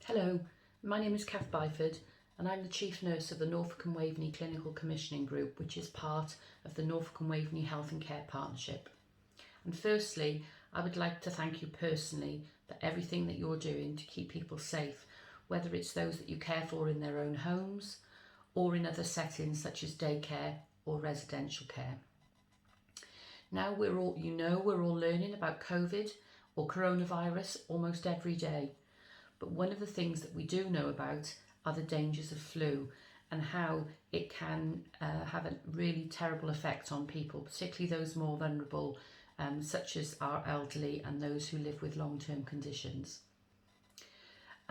Hello, my name is Cath Byford and I'm the Chief Nurse of the Norfolk and Waveney Clinical Commissioning Group, which is part of the Norfolk and Waveney Health and Care Partnership. And firstly, I would like to thank you personally for everything that you're doing to keep people safe, whether it's those that you care for in their own homes or in other settings such as daycare or residential care. Now we're all learning about COVID or coronavirus almost every day. But one of the things that we do know about are the dangers of flu and how it can have a really terrible effect on people, particularly those more vulnerable, such as our elderly and those who live with long-term conditions.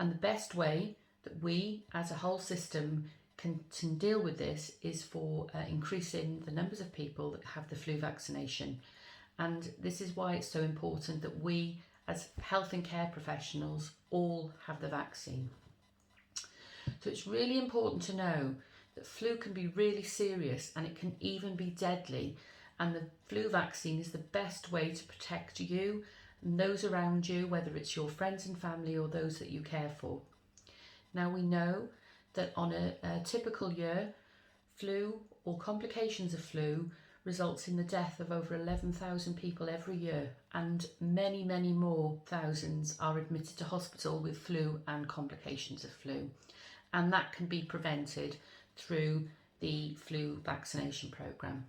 And the best way that we as a whole system can deal with this is for increasing the numbers of people that have the flu vaccination. And this is why it's so important that we as health and care professionals all have the vaccine. So it's really important to know that flu can be really serious and it can even be deadly, and the flu vaccine is the best way to protect you and those around you, whether it's your friends and family or those that you care for. Now we know that on a typical year, flu or complications of flu results in the death of over 11,000 people every year, and many more thousands are admitted to hospital with flu and complications of flu, and that can be prevented through the flu vaccination programme.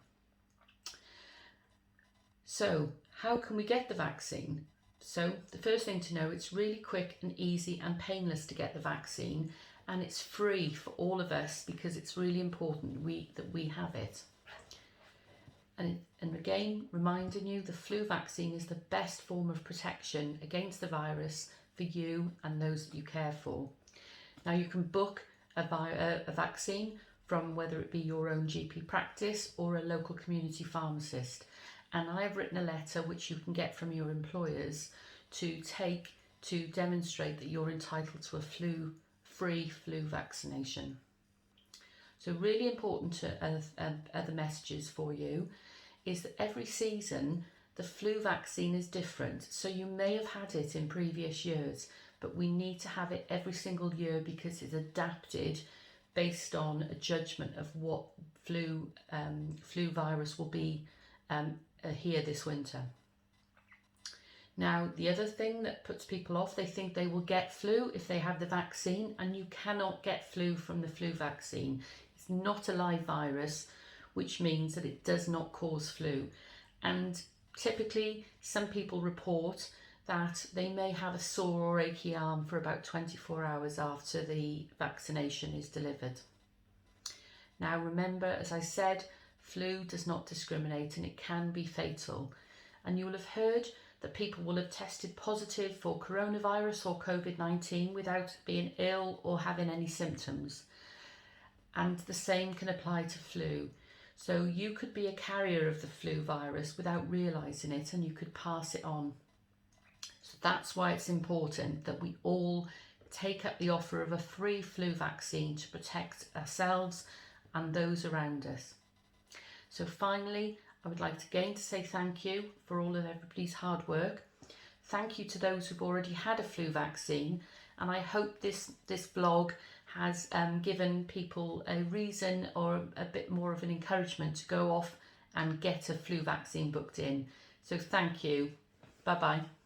So how can we get the vaccine? So the first thing to know, it's really quick and easy and painless to get the vaccine, and it's free for all of us because it's really important that we have it. And again, reminding you, the flu vaccine is the best form of protection against the virus for you and those that you care for. Now you can book a vaccine from whether it be your own GP practice or a local community pharmacist. And I have written a letter which you can get from your employers to take to demonstrate that you're entitled to a free flu vaccination. So really important to other messages for you is that every season the flu vaccine is different. So you may have had it in previous years, but we need to have it every single year because it's adapted based on a judgment of what flu virus will be here this winter. Now, the other thing that puts people off, they think they will get flu if they have the vaccine, and you cannot get flu from the flu vaccine. It's not a live virus, which means that it does not cause flu. And typically, some people report that they may have a sore or achy arm for about 24 hours after the vaccination is delivered. Now, remember, as I said, flu does not discriminate and it can be fatal. And you'll have heard that people will have tested positive for coronavirus or COVID-19 without being ill or having any symptoms. And the same can apply to flu. So you could be a carrier of the flu virus without realising it, and you could pass it on. So that's why it's important that we all take up the offer of a free flu vaccine to protect ourselves and those around us. So finally, I would like again to say thank you for all of everybody's hard work. Thank you to those who've already had a flu vaccine, and I hope this vlog has given people a reason or a bit more of an encouragement to go off and get a flu vaccine booked in. So thank you. Bye bye.